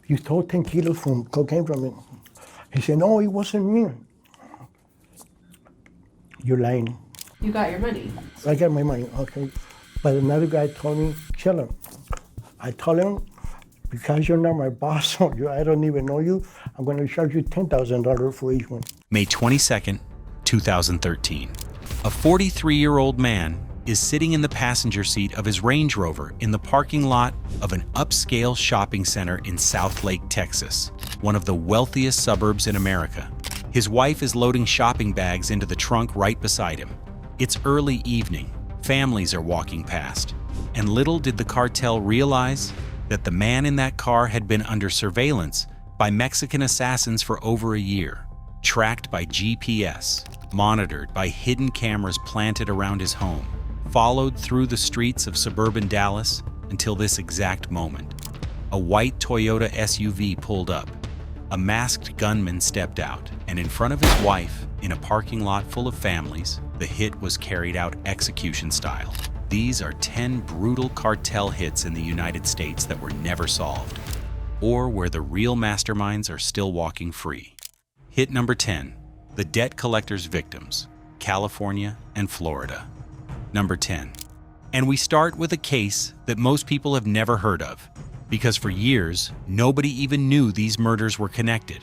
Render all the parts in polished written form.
You stole 10 kilos from cocaine from him. He said, no, it wasn't me. You're lying. You got your money. I got my money, okay. But another guy told me, kill him. I told him, because you're not my boss, or I don't even know you, I'm going to charge you $10,000 for each one. May 22nd, 2013. A 43-year-old man is sitting in the passenger seat of his Range Rover in the parking lot of an upscale shopping center in Southlake, Texas, one of the wealthiest suburbs in America. His wife is loading shopping bags into the trunk right beside him. It's early evening. Families are walking past. And little did the cartel realize that the man in that car had been under surveillance by Mexican assassins for over a year, tracked by GPS, monitored by hidden cameras planted around his home, followed through the streets of suburban Dallas until this exact moment. A white Toyota SUV pulled up. A masked gunman stepped out, and in front of his wife, in a parking lot full of families, the hit was carried out execution style. These are 10 brutal cartel hits in the United States that were never solved, or where the real masterminds are still walking free. Hit number 10, the debt collector's victims, California and Florida. Number 10. And we start with a case that most people have never heard of, because for years, nobody even knew these murders were connected.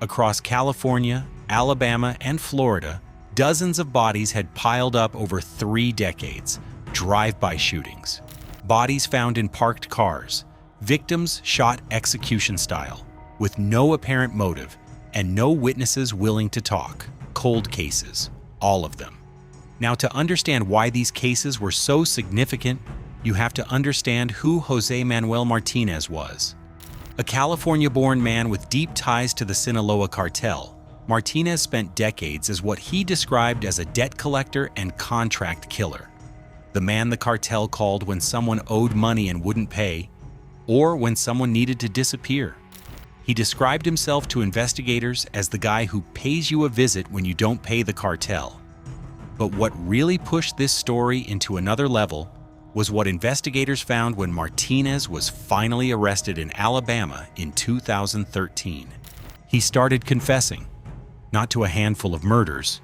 Across California, Alabama, and Florida, dozens of bodies had piled up over 3 decades, drive-by shootings. Bodies found in parked cars, victims shot execution style, with no apparent motive and no witnesses willing to talk. Cold cases, all of them. Now, to understand why these cases were so significant, you have to understand who Jose Manuel Martinez was. A California-born man with deep ties to the Sinaloa cartel, Martinez spent decades as what he described as a debt collector and contract killer. The man the cartel called when someone owed money and wouldn't pay, or when someone needed to disappear. He described himself to investigators as the guy who pays you a visit when you don't pay the cartel. But what really pushed this story into another level was what investigators found when Martinez was finally arrested in Alabama in 2013. He started confessing, not to a handful of murders,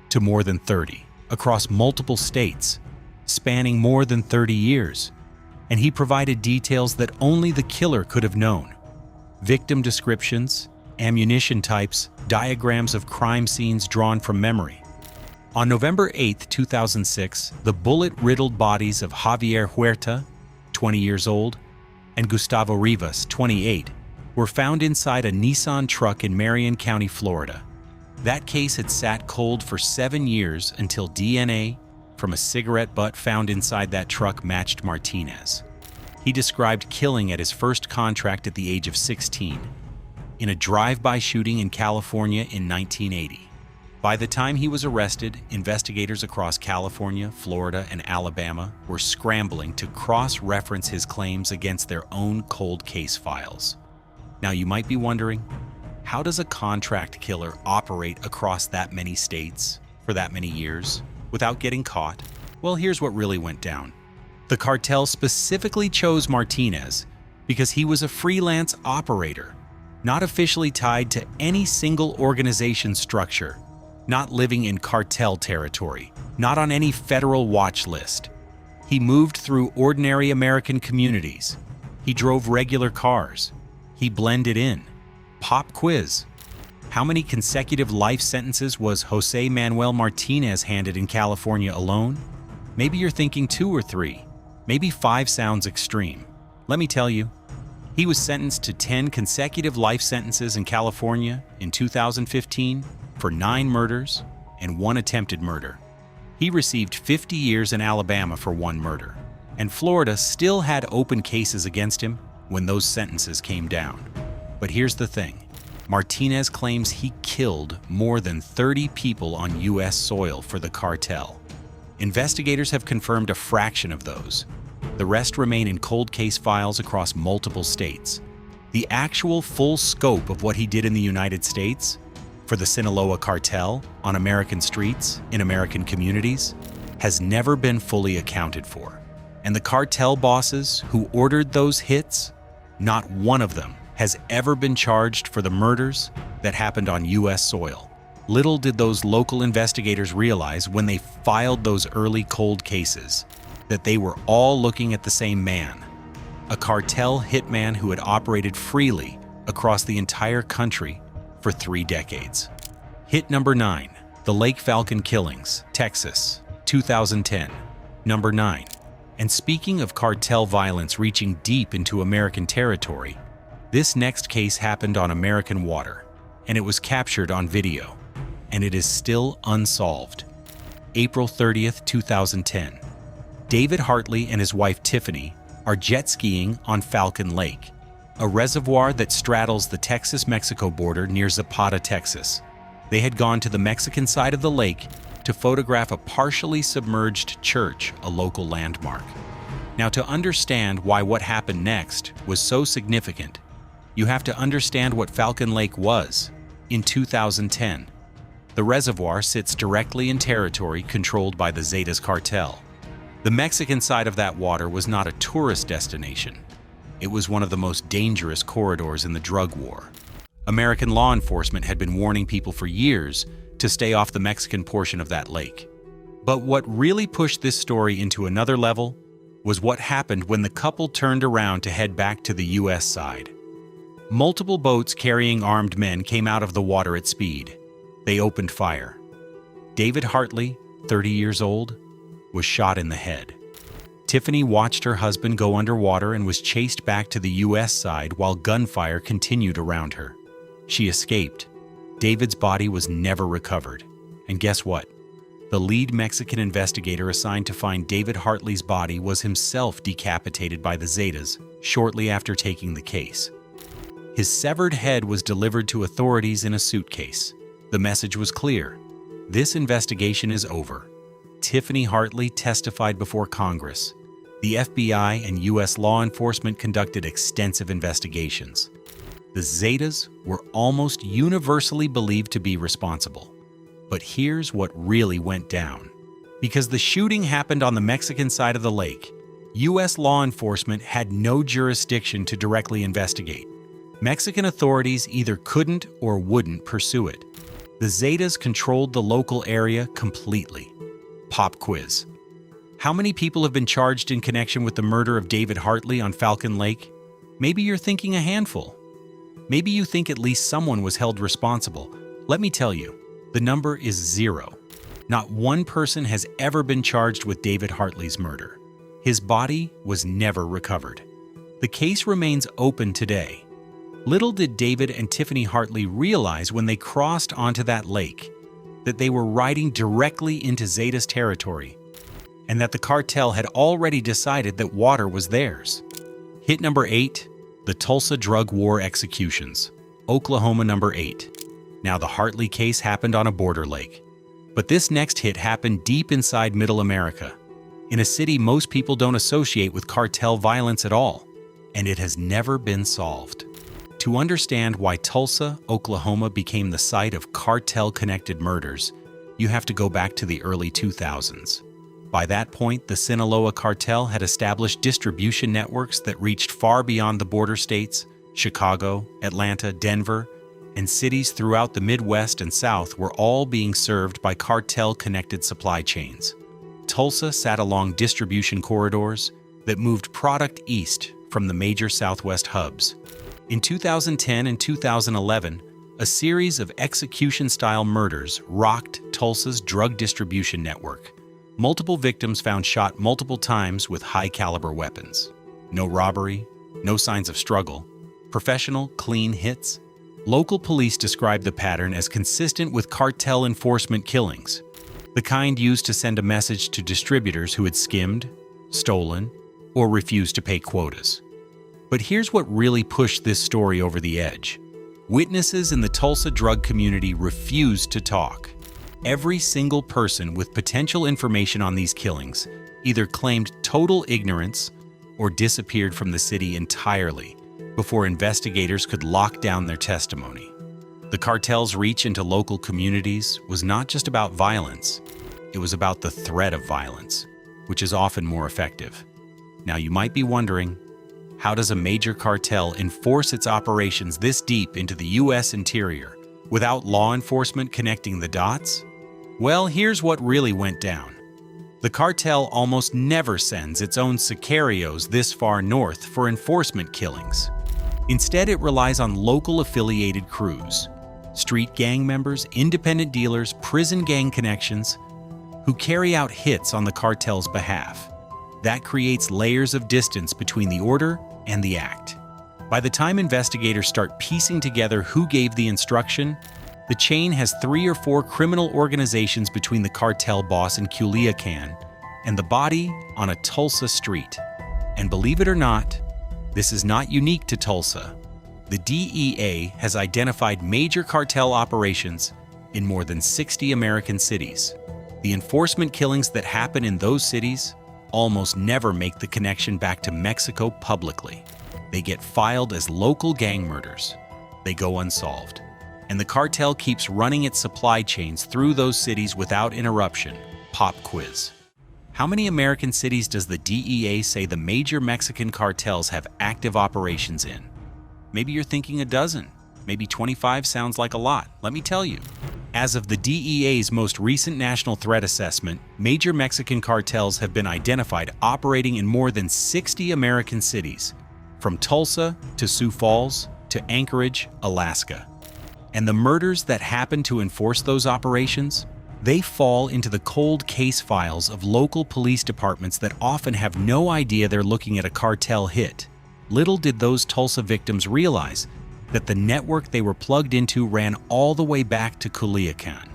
to more than 30, across multiple states, spanning more than 30 years. And he provided details that only the killer could have known. Victim descriptions, ammunition types, diagrams of crime scenes drawn from memory. On November 8, 2006, the bullet-riddled bodies of Javier Huerta, 20 years old, and Gustavo Rivas, 28, were found inside a Nissan truck in Marion County, Florida. That case had sat cold for 7 years until DNA from a cigarette butt found inside that truck matched Martinez. He described killing at his first contract at the age of 16, in a drive-by shooting in California in 1980. By the time he was arrested, investigators across California, Florida, and Alabama were scrambling to cross-reference his claims against their own cold case files. Now you might be wondering, how does a contract killer operate across that many states for that many years without getting caught? Well, here's what really went down. The cartel specifically chose Martinez because he was a freelance operator, not officially tied to any single organization structure, not living in cartel territory, not on any federal watch list. He moved through ordinary American communities. He drove regular cars. He blended in. Pop quiz. How many consecutive life sentences was Jose Manuel Martinez handed in California alone? Maybe you're thinking 2 or 3. Maybe 5 sounds extreme. Let me tell you, he was sentenced to 10 consecutive life sentences in California in 2015 for 9 murders and 1 attempted murder. He received 50 years in Alabama for 1 murder, and Florida still had open cases against him when those sentences came down. But here's the thing. Martinez claims he killed more than 30 people on U.S. soil for the cartel. Investigators have confirmed a fraction of those. The rest remain in cold case files across multiple states. The actual full scope of what he did in the United States, for the Sinaloa cartel, on American streets, in American communities, has never been fully accounted for. And the cartel bosses who ordered those hits, not one of them has ever been charged for the murders that happened on U.S. soil. Little did those local investigators realize when they filed those early cold cases that they were all looking at the same man, a cartel hitman who had operated freely across the entire country for 3 decades. Hit number 9, the Lake Falcon Killings, Texas, 2010. Number 9. And speaking of cartel violence reaching deep into American territory, this next case happened on American water, and it was captured on video, and it is still unsolved. April 30th, 2010. David Hartley and his wife Tiffany are jet skiing on Falcon Lake, a reservoir that straddles the Texas-Mexico border near Zapata, Texas. They had gone to the Mexican side of the lake to photograph a partially submerged church, a local landmark. Now, to understand why what happened next was so significant, you have to understand what Falcon Lake was in 2010. The reservoir sits directly in territory controlled by the Zetas cartel. The Mexican side of that water was not a tourist destination. It was one of the most dangerous corridors in the drug war. American law enforcement had been warning people for years to stay off the Mexican portion of that lake. But what really pushed this story into another level was what happened when the couple turned around to head back to the U.S. side. Multiple boats carrying armed men came out of the water at speed. They opened fire. David Hartley, 30 years old, was shot in the head. Tiffany watched her husband go underwater and was chased back to the U.S. side while gunfire continued around her. She escaped. David's body was never recovered. And guess what? The lead Mexican investigator assigned to find David Hartley's body was himself decapitated by the Zetas shortly after taking the case. His severed head was delivered to authorities in a suitcase. The message was clear. This investigation is over. Tiffany Hartley testified before Congress. The FBI and U.S. law enforcement conducted extensive investigations. The Zetas were almost universally believed to be responsible. But here's what really went down. Because the shooting happened on the Mexican side of the lake, U.S. law enforcement had no jurisdiction to directly investigate. Mexican authorities either couldn't or wouldn't pursue it. The Zetas controlled the local area completely. Pop quiz. How many people have been charged in connection with the murder of David Hartley on Falcon Lake? Maybe you're thinking a handful. Maybe you think at least someone was held responsible. Let me tell you, the number is 0. Not one person has ever been charged with David Hartley's murder. His body was never recovered. The case remains open today. Little did David and Tiffany Hartley realize when they crossed onto that lake that they were riding directly into Zetas territory and that the cartel had already decided that water was theirs. Hit number 8, the Tulsa drug war executions, Oklahoma number 8. Now, the Hartley case happened on a border lake, but this next hit happened deep inside Middle America, in a city most people don't associate with cartel violence at all, and it has never been solved. To understand why Tulsa, Oklahoma became the site of cartel-connected murders, you have to go back to the early 2000s. By that point, the Sinaloa cartel had established distribution networks that reached far beyond the border states. Chicago, Atlanta, Denver, and cities throughout the Midwest and South were all being served by cartel-connected supply chains. Tulsa sat along distribution corridors that moved product east from the major Southwest hubs. In 2010 and 2011, a series of execution-style murders rocked Tulsa's drug distribution network. Multiple victims found shot multiple times with high-caliber weapons. No robbery, no signs of struggle. Professional, clean hits. Local police described the pattern as consistent with cartel enforcement killings, the kind used to send a message to distributors who had skimmed, stolen, or refused to pay quotas. But here's what really pushed this story over the edge. Witnesses in the Tulsa drug community refused to talk. Every single person with potential information on these killings either claimed total ignorance or disappeared from the city entirely before investigators could lock down their testimony. The cartel's reach into local communities was not just about violence, it was about the threat of violence, which is often more effective. Now you might be wondering, How does a major cartel enforce its operations this deep into the U.S. interior without law enforcement connecting the dots? Well, here's what really went down. The cartel almost never sends its own sicarios this far north for enforcement killings. Instead, it relies on local affiliated crews, street gang members, independent dealers, prison gang connections, who carry out hits on the cartel's behalf. That creates layers of distance between the order and the act. By the time investigators start piecing together who gave the instruction, the chain has 3 or 4 criminal organizations between the cartel boss in Culiacan and the body on a Tulsa street. And believe it or not, this is not unique to Tulsa. The DEA has identified major cartel operations in more than 60 American cities. The enforcement killings that happen in those cities almost never make the connection back to Mexico publicly. They get filed as local gang murders. They go unsolved. And the cartel keeps running its supply chains through those cities without interruption. Pop quiz. How many American cities does the DEA say the major Mexican cartels have active operations in? Maybe you're thinking a dozen. Maybe 25 sounds like a lot. Let me tell you. As of the DEA's most recent national threat assessment, major Mexican cartels have been identified operating in more than 60 American cities, from Tulsa to Sioux Falls to Anchorage, Alaska. And the murders that happen to enforce those operations, they fall into the cold case files of local police departments that often have no idea they're looking at a cartel hit. Little did those Tulsa victims realize that the network they were plugged into ran all the way back to Culiacan,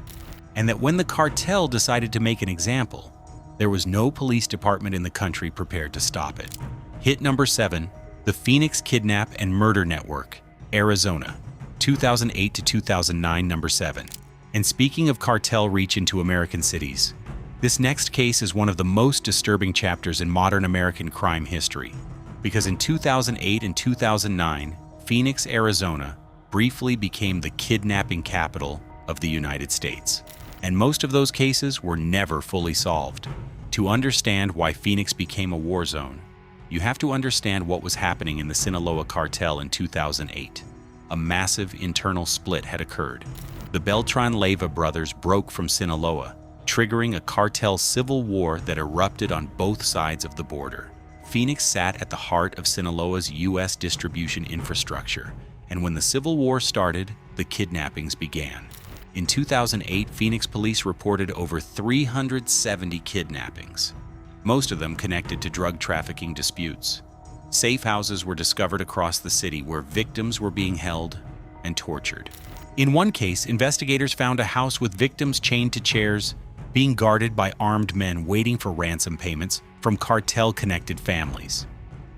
and that when the cartel decided to make an example, there was no police department in the country prepared to stop it. Hit number 7, the Phoenix Kidnap and Murder Network, Arizona, 2008 to 2009, number 7. And speaking of cartel reach into American cities, this next case is one of the most disturbing chapters in modern American crime history, because in 2008 and 2009, Phoenix, Arizona, briefly became the kidnapping capital of the United States. And most of those cases were never fully solved. To understand why Phoenix became a war zone, you have to understand what was happening in the Sinaloa cartel in 2008. A massive internal split had occurred. The Beltran-Leyva brothers broke from Sinaloa, triggering a cartel civil war that erupted on both sides of the border. Phoenix sat at the heart of Sinaloa's U.S. distribution infrastructure, and when the Civil War started, the kidnappings began. In 2008, Phoenix police reported over 370 kidnappings, most of them connected to drug trafficking disputes. Safe houses were discovered across the city where victims were being held and tortured. In one case, investigators found a house with victims chained to chairs, being guarded by armed men waiting for ransom payments from cartel-connected families.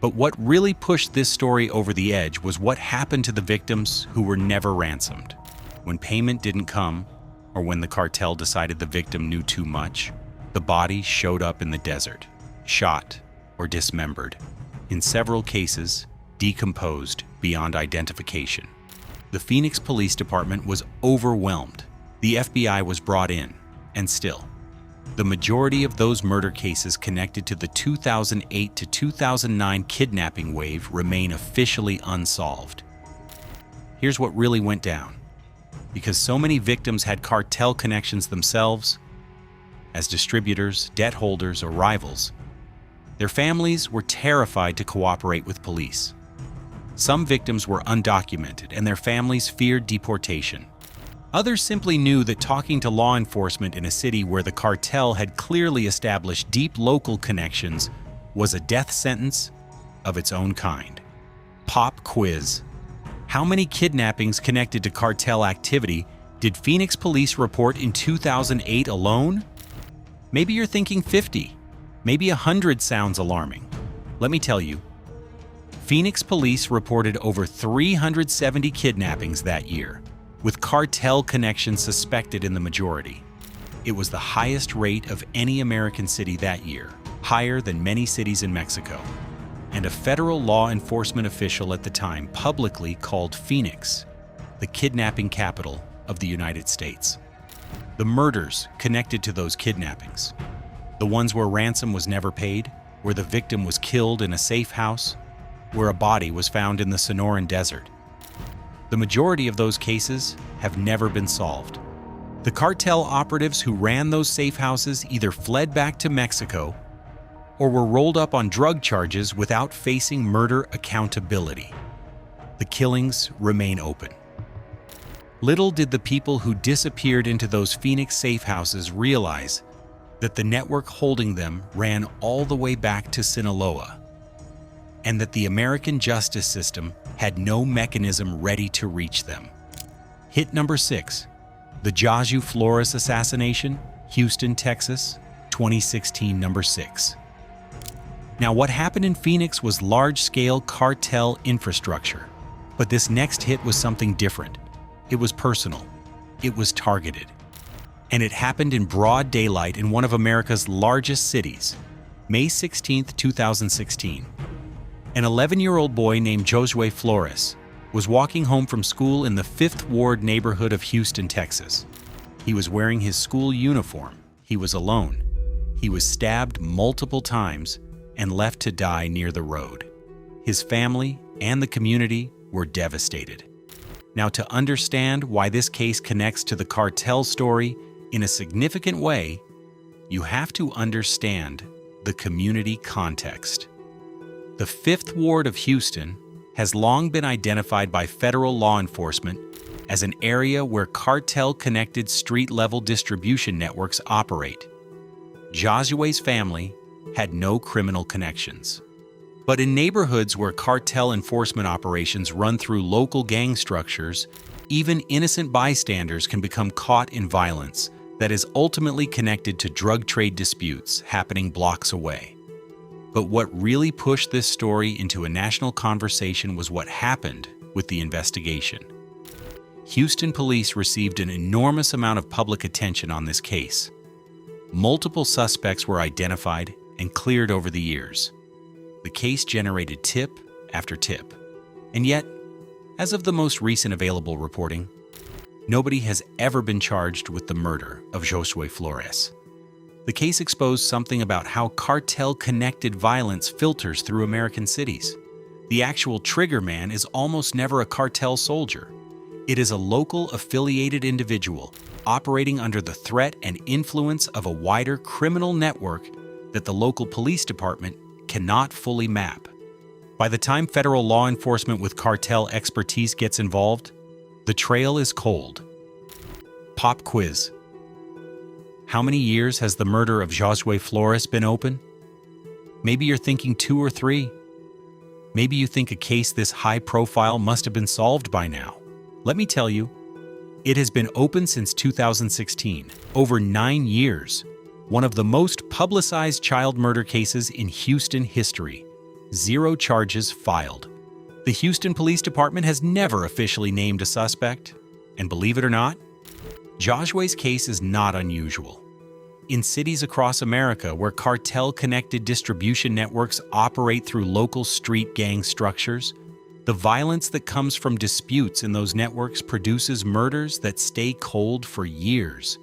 But what really pushed this story over the edge was what happened to the victims who were never ransomed. When payment didn't come, or when the cartel decided the victim knew too much, the body showed up in the desert, shot or dismembered. In several cases, decomposed beyond identification. The Phoenix Police Department was overwhelmed. The FBI was brought in, and still, the majority of those murder cases connected to the 2008 to 2009 kidnapping wave remain officially unsolved. Here's what really went down. Because so many victims had cartel connections themselves, as distributors, debt holders, or rivals, their families were terrified to cooperate with police. Some victims were undocumented, and their families feared deportation. Others simply knew that talking to law enforcement in a city where the cartel had clearly established deep local connections was a death sentence of its own kind. Pop quiz. How many kidnappings connected to cartel activity did Phoenix police report in 2008 alone? Maybe you're thinking 50. Maybe 100 sounds alarming. Let me tell you, Phoenix police reported over 370 kidnappings that year, with cartel connections suspected in the majority. It was the highest rate of any American city that year, higher than many cities in Mexico. And a federal law enforcement official at the time publicly called Phoenix the kidnapping capital of the United States. The murders connected to those kidnappings, the ones where ransom was never paid, where the victim was killed in a safe house, where a body was found in the Sonoran Desert. The majority of those cases have never been solved. The cartel operatives who ran those safe houses either fled back to Mexico or were rolled up on drug charges without facing murder accountability. The killings remain open. Little did the people who disappeared into those Phoenix safe houses realize that the network holding them ran all the way back to Sinaloa, and that the American justice system had no mechanism ready to reach them. Hit number 6, the Josue Flores assassination, Houston, Texas, 2016, number 6. Now, what happened in Phoenix was large-scale cartel infrastructure, but this next hit was something different. It was personal. It was targeted. And it happened in broad daylight in one of America's largest cities, May 16, 2016. An 11-year-old boy named Josue Flores was walking home from school in the 5th Ward neighborhood of Houston, Texas. He was wearing his school uniform. He was alone. He was stabbed multiple times and left to die near the road. His family and the community were devastated. Now, to understand why this case connects to the cartel story in a significant way, you have to understand the community context. The 5th Ward of Houston has long been identified by federal law enforcement as an area where cartel-connected street-level distribution networks operate. Josue's family had no criminal connections. But in neighborhoods where cartel enforcement operations run through local gang structures, even innocent bystanders can become caught in violence that is ultimately connected to drug trade disputes happening blocks away. But what really pushed this story into a national conversation was what happened with the investigation. Houston police received an enormous amount of public attention on this case. Multiple suspects were identified and cleared over the years. The case generated tip after tip. And yet, as of the most recent available reporting, nobody has ever been charged with the murder of Josue Flores. The case exposed something about how cartel-connected violence filters through American cities. The actual trigger man is almost never a cartel soldier. It is a local affiliated individual operating under the threat and influence of a wider criminal network that the local police department cannot fully map. By the time federal law enforcement with cartel expertise gets involved, the trail is cold. Pop quiz. How many years has the murder of Josue Flores been open? Maybe you're thinking 2 or 3. Maybe you think a case this high profile must have been solved by now. Let me tell you, it has been open since 2016, over 9 years. One of the most publicized child murder cases in Houston history. 0 charges filed. The Houston Police Department has never officially named a suspect. And believe it or not, Josue's case is not unusual. In cities across America where cartel-connected distribution networks operate through local street gang structures, the violence that comes from disputes in those networks produces murders that stay cold for years.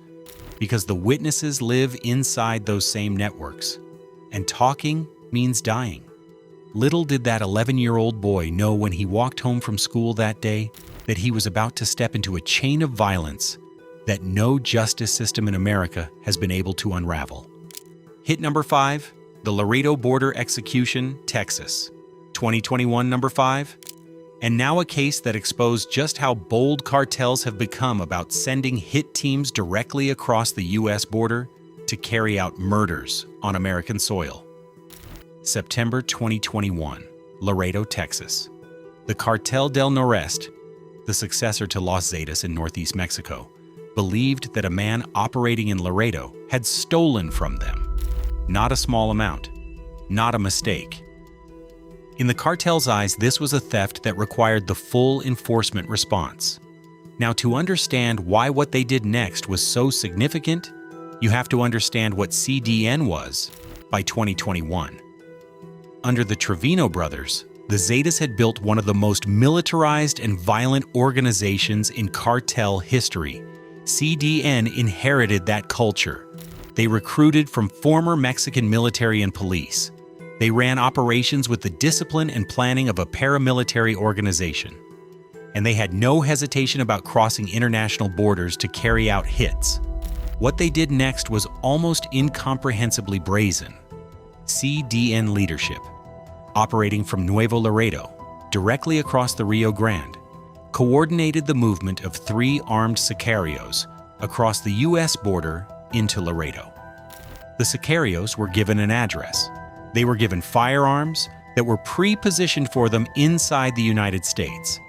Because the witnesses live inside those same networks, and talking means dying. Little did that 11-year-old boy know when he walked home from school that day that he was about to step into a chain of violence that no justice system in America has been able to unravel. Hit number 5, the Laredo border execution, Texas, 2021, number 5. And now a case that exposed just how bold cartels have become about sending hit teams directly across the U.S. border to carry out murders on American soil. September 2021, Laredo, Texas. The Cartel del Noreste, the successor to Los Zetas in northeast Mexico, believed that a man operating in Laredo had stolen from them. Not a small amount, not a mistake. In the cartel's eyes, this was a theft that required the full enforcement response. Now, to understand why what they did next was so significant, you have to understand what CDN was by 2021. Under the Trevino brothers, the Zetas had built one of the most militarized and violent organizations in cartel history. CDN inherited that culture. They recruited from former Mexican military and police. They ran operations with the discipline and planning of a paramilitary organization. And they had no hesitation about crossing international borders to carry out hits. What they did next was almost incomprehensibly brazen. CDN leadership, operating from Nuevo Laredo, directly across the Rio Grande, coordinated the movement of 3 armed sicarios across the U.S. border into Laredo. The sicarios were given an address. They were given firearms that were pre-positioned for them inside the United States.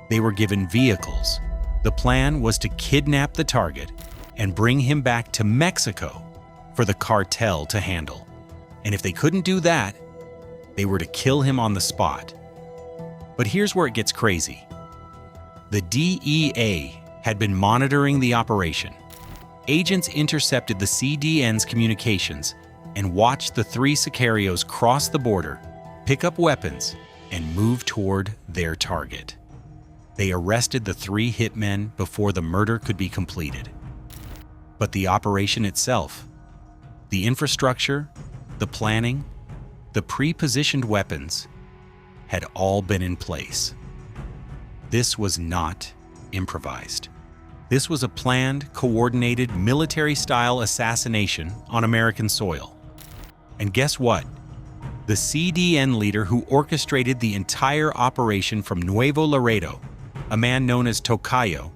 They were given vehicles. The plan was to kidnap the target and bring him back to Mexico for the cartel to handle. And if they couldn't do that, they were to kill him on the spot. But here's where it gets crazy. The DEA had been monitoring the operation. Agents intercepted the CDN's communications and watched the 3 sicarios cross the border, pick up weapons, and move toward their target. They arrested the 3 hitmen before the murder could be completed. But the operation itself, the infrastructure, the planning, the pre-positioned weapons, had all been in place. This was not improvised. This was a planned, coordinated, military-style assassination on American soil. And guess what? The CDN leader who orchestrated the entire operation from Nuevo Laredo, a man known as Tocayo,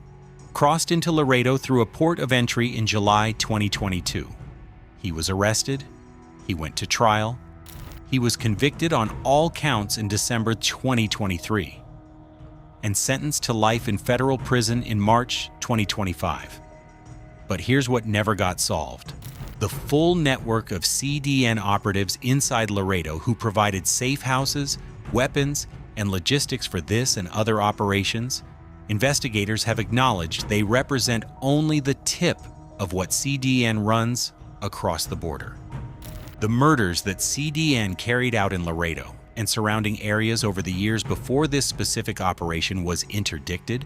crossed into Laredo through a port of entry in July 2022. He was arrested, he went to trial, he was convicted on all counts in December 2023, and sentenced to life in federal prison in March 2025. But here's what never got solved. The full network of CDN operatives inside Laredo who provided safe houses, weapons, and logistics for this and other operations, investigators have acknowledged they represent only the tip of what CDN runs across the border. The murders that CDN carried out in Laredo and surrounding areas over the years before this specific operation was interdicted,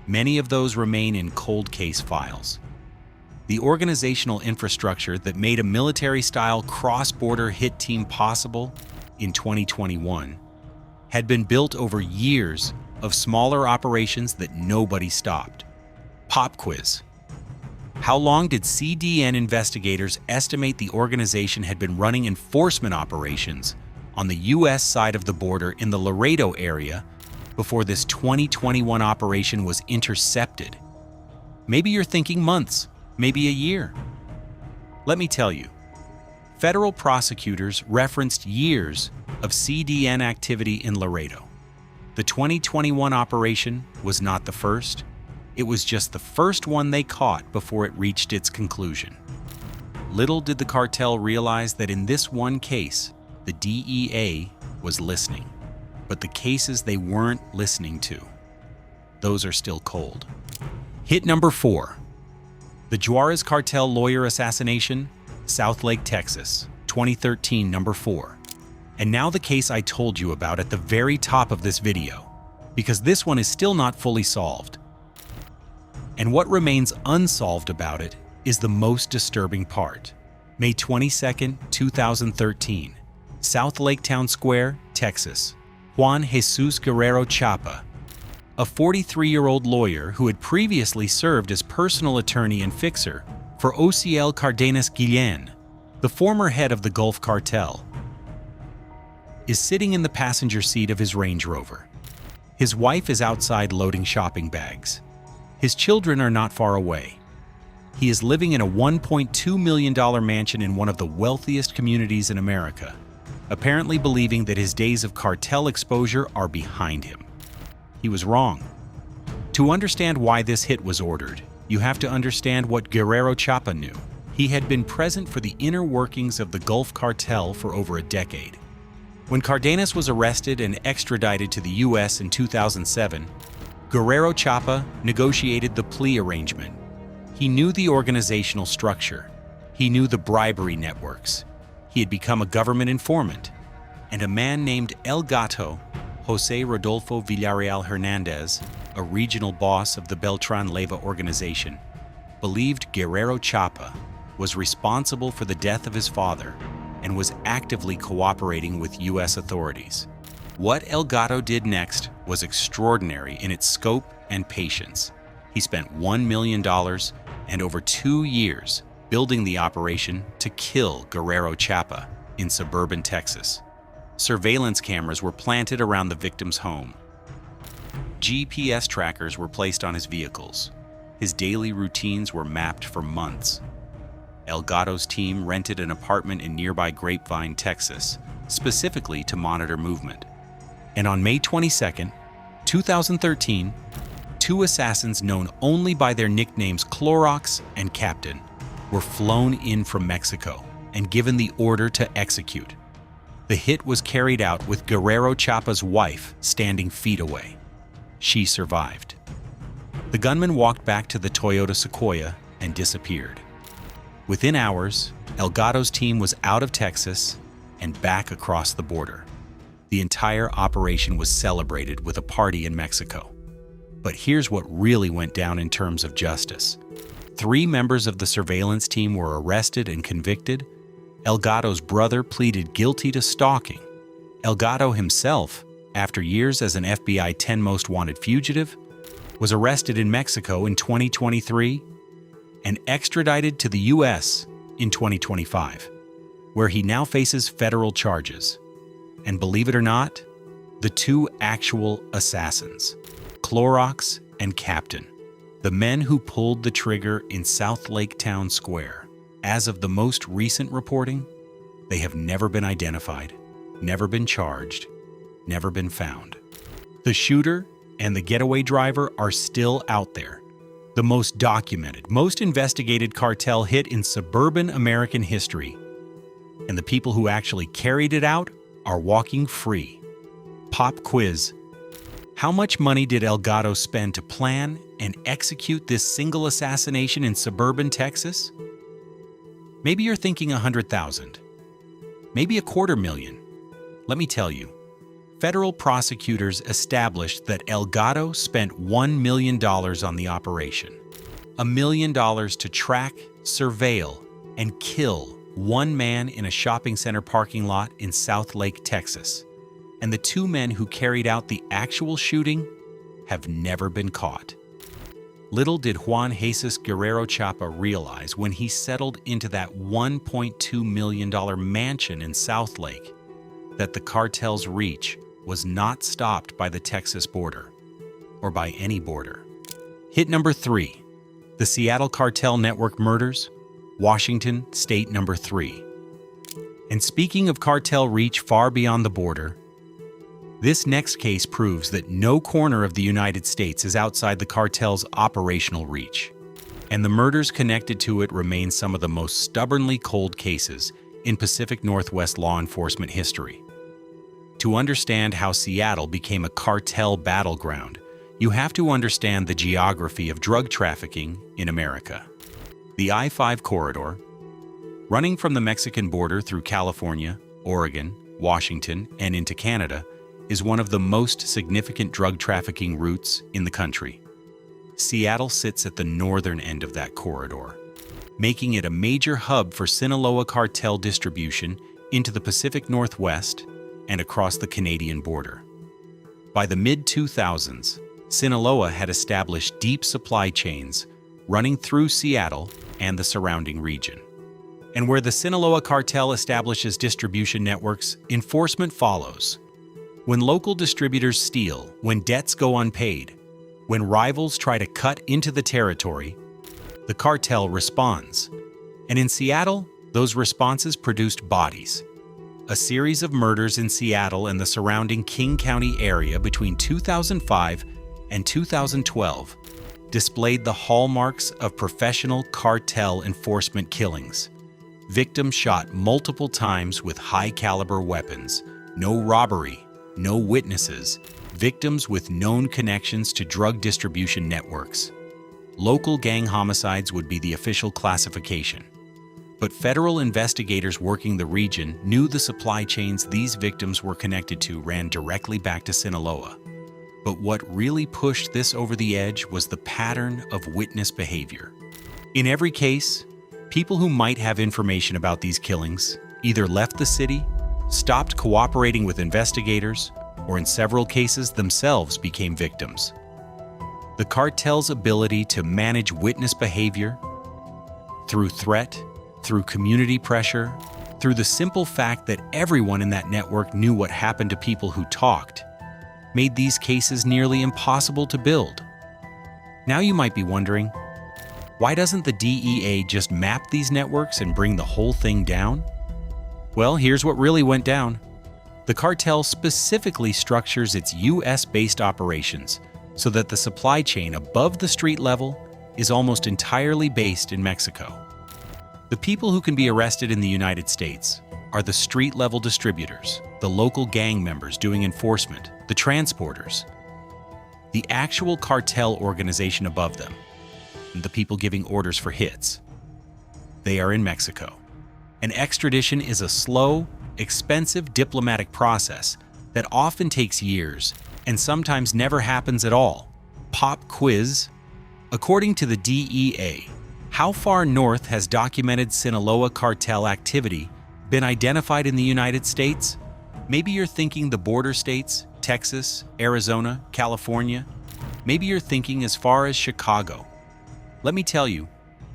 many of those remain in cold case files. The organizational infrastructure that made a military-style cross-border hit team possible in 2021 had been built over years of smaller operations that nobody stopped. Pop quiz. How long did CDN investigators estimate the organization had been running enforcement operations on the U.S. side of the border in the Laredo area before this 2021 operation was intercepted? Maybe you're thinking months, maybe a year. Let me tell you, federal prosecutors referenced years of CDN activity in Laredo. The 2021 operation was not the first. It was just the first one they caught before it reached its conclusion. Little did the cartel realize that in this one case, the DEA was listening. But the cases they weren't listening to, those are still cold. Hit number 4. The Juarez Cartel lawyer assassination, Southlake, Texas, 2013, number 4. And now the case I told you about at the very top of this video, because this one is still not fully solved. And what remains unsolved about it is the most disturbing part. May 22, 2013, Southlake Town Square, Texas. Juan Jesus Guerrero Chapa, a 43-year-old lawyer who had previously served as personal attorney and fixer for Ociel Cardenas Guillen, the former head of the Gulf Cartel, is sitting in the passenger seat of his Range Rover. His wife is outside loading shopping bags. His children are not far away. He is living in a $1.2 million mansion in one of the wealthiest communities in America, apparently believing that his days of cartel exposure are behind him. He was wrong. To understand why this hit was ordered, you have to understand what Guerrero Chapa knew. He had been present for the inner workings of the Gulf Cartel for over a decade. When Cardenas was arrested and extradited to the U.S. in 2007, Guerrero Chapa negotiated the plea arrangement. He knew the organizational structure. He knew the bribery networks. He had become a government informant. And a man named El Gato, Jose Rodolfo Villarreal Hernandez, a regional boss of the Beltran Leyva organization, believed Guerrero Chapa was responsible for the death of his father and was actively cooperating with U.S. authorities. What El Gato did next was extraordinary in its scope and patience. He spent $1 million and over 2 years building the operation to kill Guerrero Chapa in suburban Texas. Surveillance cameras were planted around the victim's home. GPS trackers were placed on his vehicles. His daily routines were mapped for months. El Gato's team rented an apartment in nearby Grapevine, Texas, specifically to monitor movement. And on May 22, 2013, 2 assassins known only by their nicknames Clorox and Captain were flown in from Mexico and given the order to execute. The hit was carried out with Guerrero Chapa's wife standing feet away. She survived. The gunman walked back to the Toyota Sequoia and disappeared. Within hours, El Gato's team was out of Texas and back across the border. The entire operation was celebrated with a party in Mexico. But here's what really went down in terms of justice. 3 members of the surveillance team were arrested and convicted. El Gato's brother pleaded guilty to stalking. El Gato himself, after years as an FBI 10 Most Wanted fugitive, was arrested in Mexico in 2023 and extradited to the U.S. in 2025, where he now faces federal charges. And believe it or not, the 2 actual assassins, Clorox and Captain, the men who pulled the trigger in Southlake Town Square. As of the most recent reporting, they have never been identified, never been charged, never been found. The shooter and the getaway driver are still out there. The most documented, most investigated cartel hit in suburban American history. And the people who actually carried it out are walking free. Pop quiz. How much money did El Gato spend to plan and execute this single assassination in suburban Texas? Maybe you're thinking $100,000. Maybe $250,000. Let me tell you, federal prosecutors established that El Gato spent $1 million on the operation. $1 million to track, surveil, and kill one man in a shopping center parking lot in Southlake, Texas. And the 2 men who carried out the actual shooting have never been caught. Little did Juan Jesus Guerrero Chapa realize when he settled into that $1.2 million mansion in Southlake that the cartel's reach was not stopped by the Texas border, or by any border. Hit number 3, the Seattle Cartel Network murders, Washington, state number 3. And speaking of cartel reach far beyond the border, this next case proves that no corner of the United States is outside the cartel's operational reach, and the murders connected to it remain some of the most stubbornly cold cases in Pacific Northwest law enforcement history. To understand how Seattle became a cartel battleground, you have to understand the geography of drug trafficking in America. The I-5 corridor, running from the Mexican border through California, Oregon, Washington, and into Canada, is one of the most significant drug trafficking routes in the country. Seattle sits at the northern end of that corridor, making it a major hub for Sinaloa cartel distribution into the Pacific Northwest and across the Canadian border. By the mid-2000s, Sinaloa had established deep supply chains running through Seattle and the surrounding region. And where the Sinaloa cartel establishes distribution networks, enforcement follows. When local distributors steal, when debts go unpaid, when rivals try to cut into the territory, the cartel responds. And in Seattle, those responses produced bodies. A series of murders in Seattle and the surrounding King County area between 2005 and 2012 displayed the hallmarks of professional cartel enforcement killings. Victims shot multiple times with high-caliber weapons. No robbery, no witnesses. Victims with known connections to drug distribution networks. Local gang homicides would be the official classification. But federal investigators working the region knew the supply chains these victims were connected to ran directly back to Sinaloa. But what really pushed this over the edge was the pattern of witness behavior. In every case, people who might have information about these killings, either left the city, stopped cooperating with investigators, or in several cases themselves became victims. The cartel's ability to manage witness behavior through threat, through community pressure, through the simple fact that everyone in that network knew what happened to people who talked, made these cases nearly impossible to build. Now you might be wondering, why doesn't the DEA just map these networks and bring the whole thing down? Well, here's what really went down. The cartel specifically structures its US-based operations so that the supply chain above the street level is almost entirely based in Mexico. The people who can be arrested in the United States are the street-level distributors, the local gang members doing enforcement, the transporters, the actual cartel organization above them, and the people giving orders for hits. They are in Mexico. And extradition is a slow, expensive diplomatic process that often takes years and sometimes never happens at all. Pop quiz. According to the DEA, how far north has documented Sinaloa cartel activity been identified in the United States? Maybe you're thinking the border states, Texas, Arizona, California. Maybe you're thinking as far as Chicago. Let me tell you,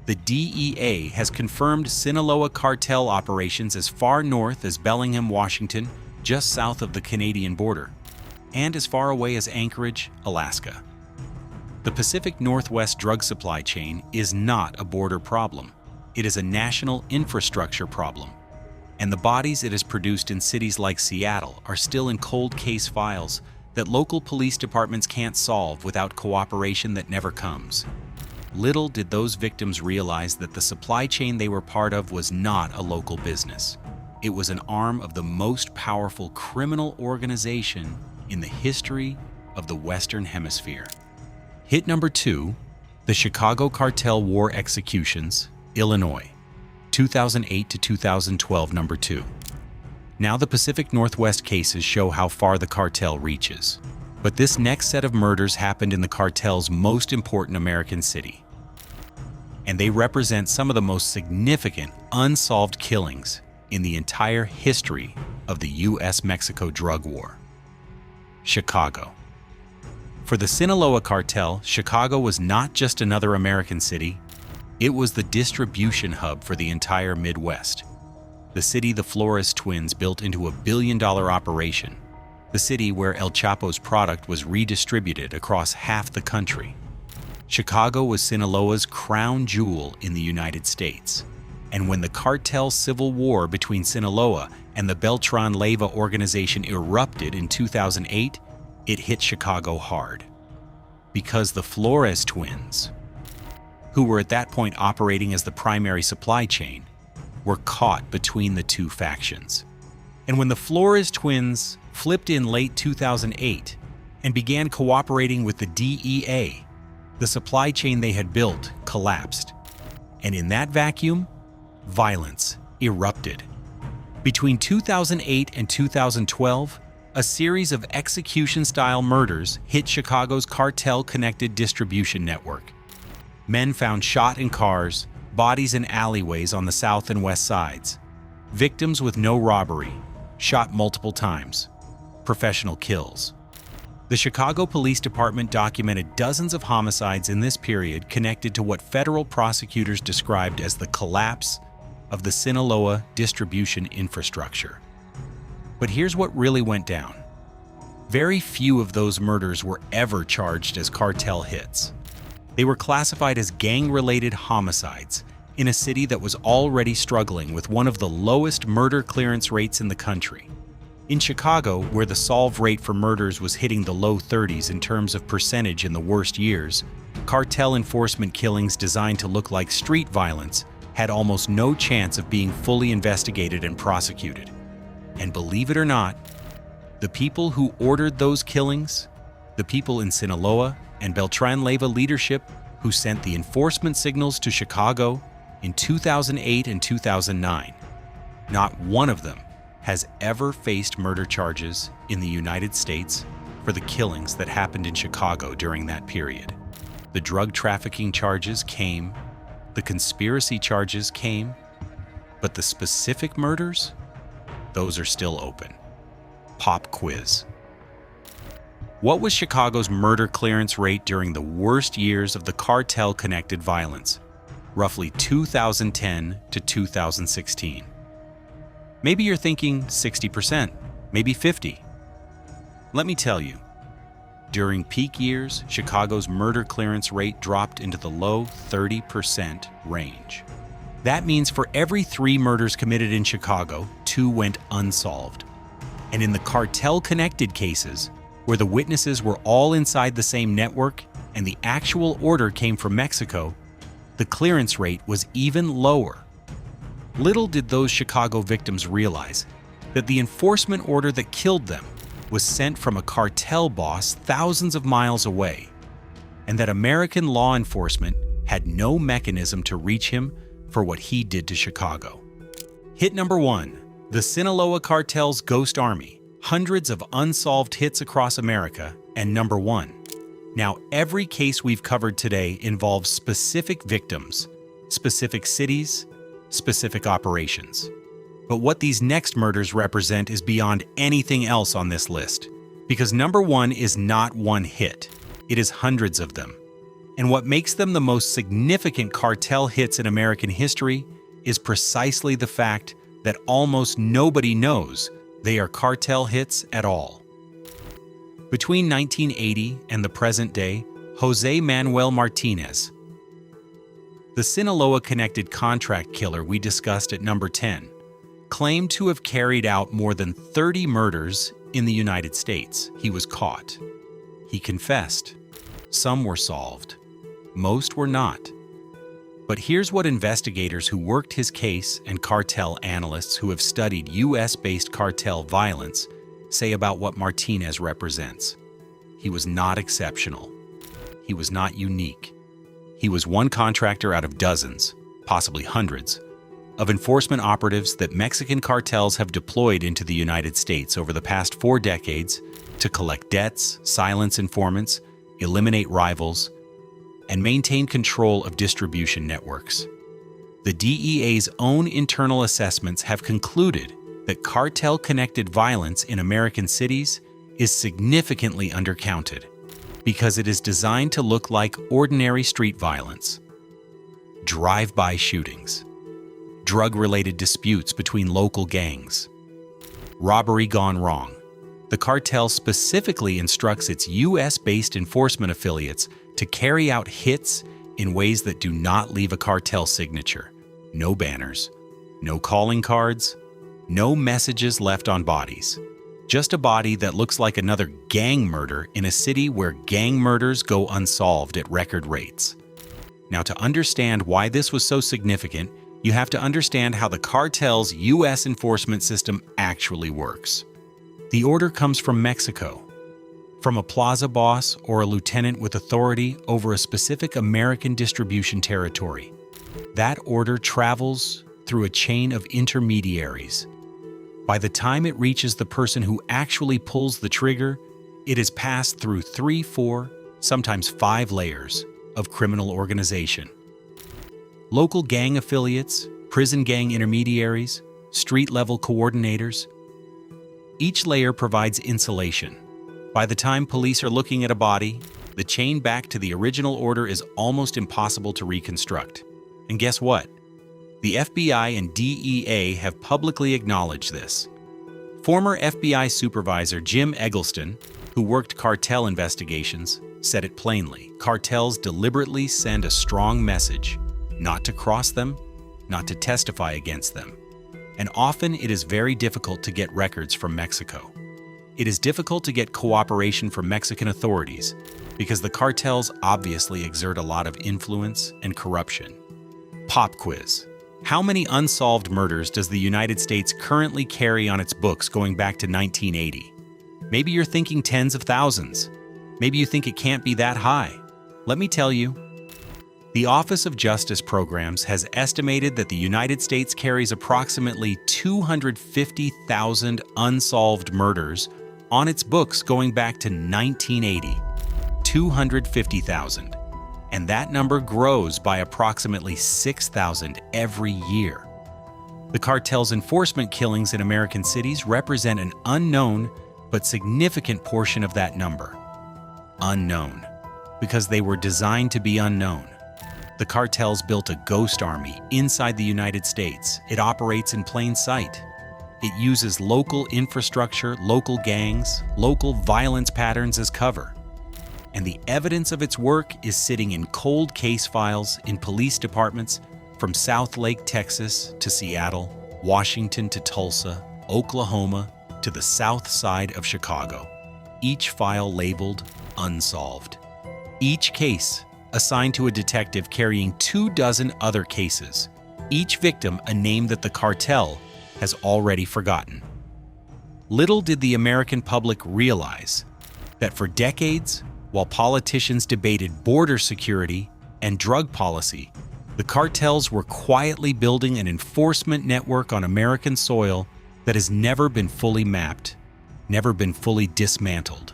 the DEA has confirmed Sinaloa cartel operations as far north as Bellingham, Washington, just south of the Canadian border, and as far away as Anchorage, Alaska. The Pacific Northwest drug supply chain is not a border problem. It is a national infrastructure problem. And the bodies it has produced in cities like Seattle are still in cold case files that local police departments can't solve without cooperation that never comes. Little did those victims realize that the supply chain they were part of was not a local business. It was an arm of the most powerful criminal organization in the history of the Western Hemisphere. Hit number 2, the Chicago Cartel War Executions, Illinois, 2008 to 2012, number 2. Now the Pacific Northwest cases show how far the cartel reaches. But this next set of murders happened in the cartel's most important American city. And they represent some of the most significant unsolved killings in the entire history of the US-Mexico drug war. Chicago. For the Sinaloa cartel, Chicago was not just another American city, it was the distribution hub for the entire Midwest. The city the Flores twins built into a billion-dollar operation. The city where El Chapo's product was redistributed across half the country. Chicago was Sinaloa's crown jewel in the United States. And when the cartel civil war between Sinaloa and the Beltran Leyva organization erupted in 2008, it hit Chicago hard. Because the Flores twins, who were at that point operating as the primary supply chain, were caught between the two factions. And when the Flores twins flipped in late 2008 and began cooperating with the DEA, the supply chain they had built collapsed. And in that vacuum, violence erupted. Between 2008 and 2012, a series of execution-style murders hit Chicago's cartel-connected distribution network. Men found shot in cars, bodies in alleyways on the south and west sides. Victims with no robbery, shot multiple times. Professional kills. The Chicago Police Department documented dozens of homicides in this period connected to what federal prosecutors described as the collapse of the Sinaloa distribution infrastructure. But here's what really went down. Very few of those murders were ever charged as cartel hits. They were classified as gang-related homicides in a city that was already struggling with one of the lowest murder clearance rates in the country. In Chicago, where the solve rate for murders was hitting the low 30s in terms of percentage in the worst years, cartel enforcement killings designed to look like street violence had almost no chance of being fully investigated and prosecuted. And believe it or not, the people who ordered those killings, the people in Sinaloa and Beltran Leyva leadership who sent the enforcement signals to Chicago in 2008 and 2009, not one of them has ever faced murder charges in the United States for the killings that happened in Chicago during that period. The drug trafficking charges came, the conspiracy charges came, but the specific murders, those are still open. Pop quiz. What was Chicago's murder clearance rate during the worst years of the cartel-connected violence, roughly 2010 to 2016? Maybe you're thinking 60%, maybe 50%. Let me tell you, during peak years, Chicago's murder clearance rate dropped into the low 30% range. That means for every 3 murders committed in Chicago, 2 went unsolved. And in the cartel-connected cases, where the witnesses were all inside the same network and the actual order came from Mexico, the clearance rate was even lower. Little did those Chicago victims realize that the enforcement order that killed them was sent from a cartel boss thousands of miles away, and that American law enforcement had no mechanism to reach him for what he did to Chicago. Hit number 1, the Sinaloa cartel's Ghost Army, hundreds of unsolved hits across America, and number 1. Now, every case we've covered today involves specific victims, specific cities, specific operations. But what these next murders represent is beyond anything else on this list, because number 1 is not one hit, it is hundreds of them. And what makes them the most significant cartel hits in American history is precisely the fact that almost nobody knows they are cartel hits at all. Between 1980 and the present day, Jose Manuel Martinez, the Sinaloa-connected contract killer we discussed at number 10, claimed to have carried out more than 30 murders in the United States. He was caught. He confessed. Some were solved. Most were not. But here's what investigators who worked his case and cartel analysts who have studied US-based cartel violence say about what Martinez represents. He was not exceptional. He was not unique. He was one contractor out of dozens, possibly hundreds, of enforcement operatives that Mexican cartels have deployed into the United States over the past 4 decades to collect debts, silence informants, eliminate rivals, and maintain control of distribution networks. The DEA's own internal assessments have concluded that cartel-connected violence in American cities is significantly undercounted because it is designed to look like ordinary street violence. Drive-by shootings, drug-related disputes between local gangs, robbery gone wrong. The cartel specifically instructs its US-based enforcement affiliates to carry out hits in ways that do not leave a cartel signature. No banners, no calling cards, no messages left on bodies. Just a body that looks like another gang murder in a city where gang murders go unsolved at record rates. Now, to understand why this was so significant, you have to understand how the cartel's US enforcement system actually works. The order comes from Mexico, from a plaza boss or a lieutenant with authority over a specific American distribution territory. That order travels through a chain of intermediaries. By the time it reaches the person who actually pulls the trigger, it is passed through 3, 4, sometimes 5 layers of criminal organization. Local gang affiliates, prison gang intermediaries, street-level coordinators. Each layer provides insulation. By the time police are looking at a body, the chain back to the original order is almost impossible to reconstruct. And guess what? The FBI and DEA have publicly acknowledged this. Former FBI supervisor Jim Eggleston, who worked cartel investigations, said it plainly. Cartels deliberately send a strong message, not to cross them, not to testify against them. And often it is very difficult to get records from Mexico. It is difficult to get cooperation from Mexican authorities because the cartels obviously exert a lot of influence and corruption. Pop quiz. How many unsolved murders does the United States currently carry on its books going back to 1980? Maybe you're thinking tens of thousands. Maybe you think it can't be that high. Let me tell you. The Office of Justice Programs has estimated that the United States carries approximately 250,000 unsolved murders on its books going back to 1980. 250,000. And that number grows by approximately 6,000 every year. The cartel's enforcement killings in American cities represent an unknown but significant portion of that number. Unknown, because they were designed to be unknown. The cartels built a ghost army inside the United States. It operates in plain sight. It uses local infrastructure, local gangs, local violence patterns as cover. And the evidence of its work is sitting in cold case files in police departments from Southlake, Texas to Seattle, Washington to Tulsa, Oklahoma to the south side of Chicago. Each file labeled unsolved. Each case assigned to a detective carrying 24 other cases. Each victim a name that the cartel has already forgotten. Little did the American public realize that for decades, while politicians debated border security and drug policy, the cartels were quietly building an enforcement network on American soil that has never been fully mapped, never been fully dismantled,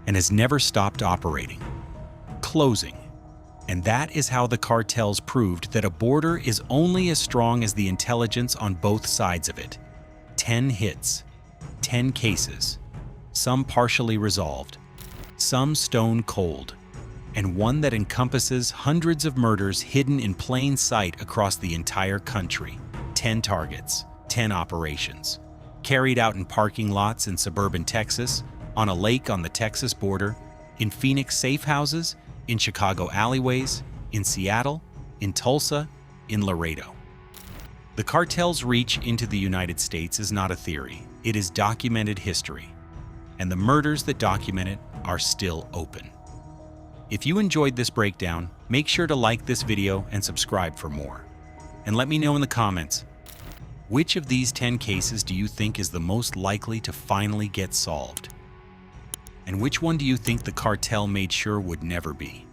and has never stopped operating. Closing. And that is how the cartels proved that a border is only as strong as the intelligence on both sides of it. 10 hits, 10 cases, some partially resolved, some stone cold, and one that encompasses hundreds of murders hidden in plain sight across the entire country. 10 targets, 10 operations, carried out in parking lots in suburban Texas, on a lake on the Texas border, in Phoenix safe houses, in Chicago alleyways, in Seattle, in Tulsa, in Laredo. The cartel's reach into the United States is not a theory. It is documented history, and the murders that document it are still open. If you enjoyed this breakdown, make sure to like this video and subscribe for more. And let me know in the comments, which of these 10 cases do you think is the most likely to finally get solved? And which one do you think the cartel made sure would never be?